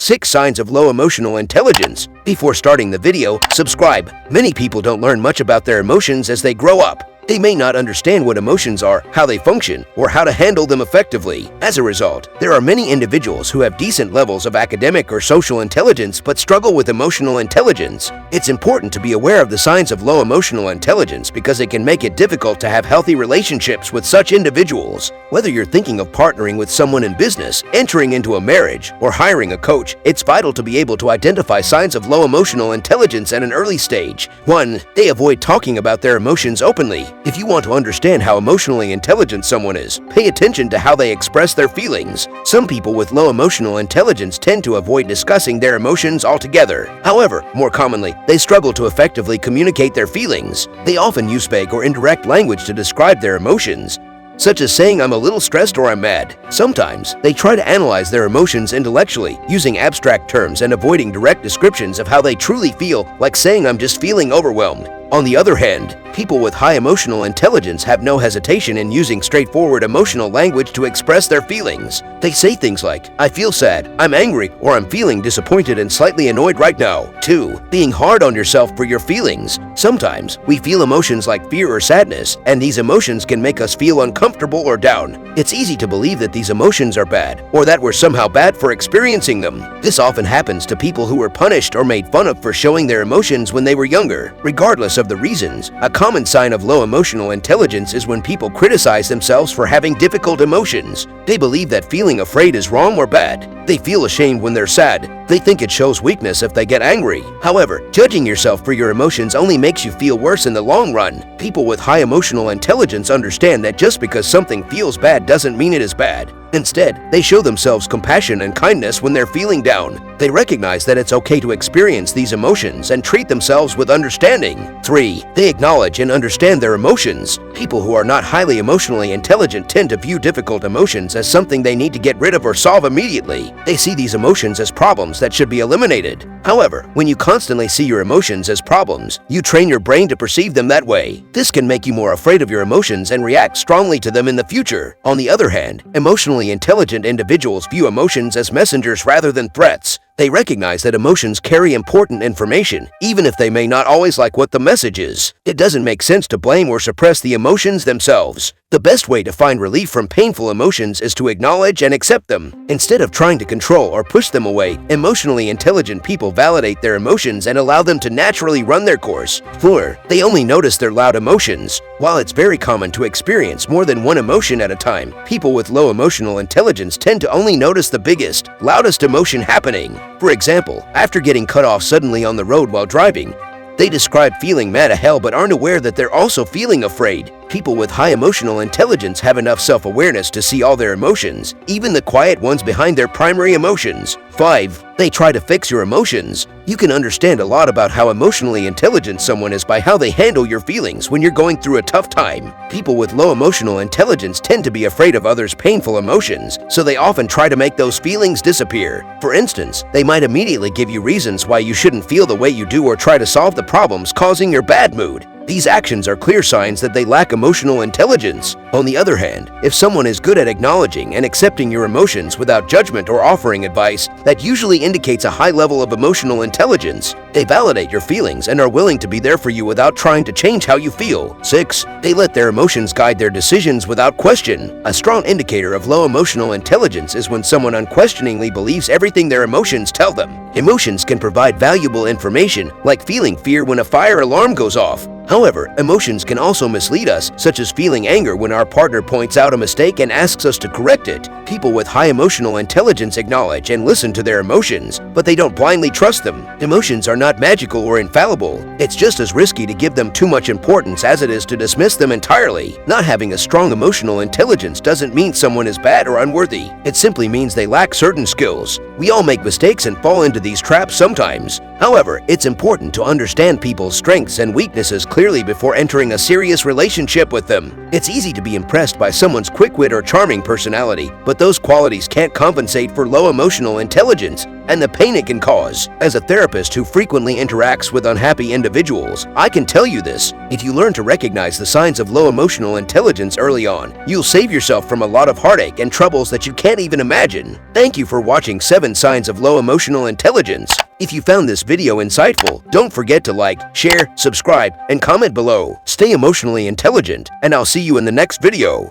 6 Signs of Low Emotional Intelligence. Before starting the video, subscribe. Many people don't learn much about their emotions as they grow up. They may not understand what emotions are, how they function, or how to handle them effectively. As a result, there are many individuals who have decent levels of academic or social intelligence but struggle with emotional intelligence. It's important to be aware of the signs of low emotional intelligence because it can make it difficult to have healthy relationships with such individuals. Whether you're thinking of partnering with someone in business, entering into a marriage, or hiring a coach, it's vital to be able to identify signs of low emotional intelligence at an early stage. 1. They avoid talking about their emotions openly. If you want to understand how emotionally intelligent someone is, pay attention to how they express their feelings. Some people with low emotional intelligence tend to avoid discussing their emotions altogether. However, more commonly, they struggle to effectively communicate their feelings. They often use vague or indirect language to describe their emotions, such as saying I'm a little stressed or I'm mad. Sometimes, they try to analyze their emotions intellectually, using abstract terms and avoiding direct descriptions of how they truly feel, like saying I'm just feeling overwhelmed. On the other hand, people with high emotional intelligence have no hesitation in using straightforward emotional language to express their feelings. They say things like, I feel sad, I'm angry, or I'm feeling disappointed and slightly annoyed right now. 2. Being hard on yourself for your feelings. Sometimes, we feel emotions like fear or sadness, and these emotions can make us feel uncomfortable or down. It's easy to believe that these emotions are bad, or that we're somehow bad for experiencing them. This often happens to people who were punished or made fun of for showing their emotions when they were younger. Regardless of the reasons, a common sign of low emotional intelligence is when people criticize themselves for having difficult emotions. They believe that feeling afraid is wrong or bad. They feel ashamed when they're sad. They think it shows weakness if they get angry. However, judging yourself for your emotions only makes you feel worse in the long run. People with high emotional intelligence understand that just because something feels bad doesn't mean it is bad. Instead, they show themselves compassion and kindness when they're feeling down. They recognize that it's okay to experience these emotions and treat themselves with understanding. 3. They acknowledge and understand their emotions. People who are not highly emotionally intelligent tend to view difficult emotions as something they need to get rid of or solve immediately. They see these emotions as problems that should be eliminated. However, when you constantly see your emotions as problems, you train your brain to perceive them that way. This can make you more afraid of your emotions and react strongly to them in the future. On the other hand, emotionally intelligent individuals view emotions as messengers rather than threats. They recognize that emotions carry important information, even if they may not always like what the message is. It doesn't make sense to blame or suppress the emotions themselves. The best way to find relief from painful emotions is to acknowledge and accept them. Instead of trying to control or push them away, emotionally intelligent people validate their emotions and allow them to naturally run their course. 4. They only notice their loud emotions. While it's very common to experience more than one emotion at a time, people with low emotional intelligence tend to only notice the biggest, loudest emotion happening. For example, after getting cut off suddenly on the road while driving, they describe feeling mad as hell but aren't aware that they're also feeling afraid. People with high emotional intelligence have enough self-awareness to see all their emotions, even the quiet ones behind their primary emotions. 5. They try to fix your emotions. You can understand a lot about how emotionally intelligent someone is by how they handle your feelings when you're going through a tough time. People with low emotional intelligence tend to be afraid of others' painful emotions, so they often try to make those feelings disappear. For instance, they might immediately give you reasons why you shouldn't feel the way you do or try to solve the problems causing your bad mood. These actions are clear signs that they lack emotional intelligence. On the other hand, if someone is good at acknowledging and accepting your emotions without judgment or offering advice, that usually indicates a high level of emotional intelligence. They validate your feelings and are willing to be there for you without trying to change how you feel. 6. They let their emotions guide their decisions without question. A strong indicator of low emotional intelligence is when someone unquestioningly believes everything their emotions tell them. Emotions can provide valuable information, like feeling fear when a fire alarm goes off. However, emotions can also mislead us, such as feeling anger when our partner points out a mistake and asks us to correct it. People with high emotional intelligence acknowledge and listen to their emotions, but they don't blindly trust them. Emotions are not magical or infallible. It's just as risky to give them too much importance as it is to dismiss them entirely. Not having a strong emotional intelligence doesn't mean someone is bad or unworthy. It simply means they lack certain skills. We all make mistakes and fall into these traps sometimes. However, it's important to understand people's strengths and weaknesses clearly before entering a serious relationship with them. It's easy to be impressed by someone's quick wit or charming personality, but those qualities can't compensate for low emotional intelligence. and the pain it can cause. As a therapist who frequently interacts with unhappy individuals, I can tell you this: if you learn to recognize the signs of low emotional intelligence early on, you'll save yourself from a lot of heartache and troubles that you can't even imagine. Thank you for watching 7 Signs of Low Emotional Intelligence. If you found this video insightful, don't forget to like, share, subscribe, and comment below. Stay emotionally intelligent, and I'll see you in the next video.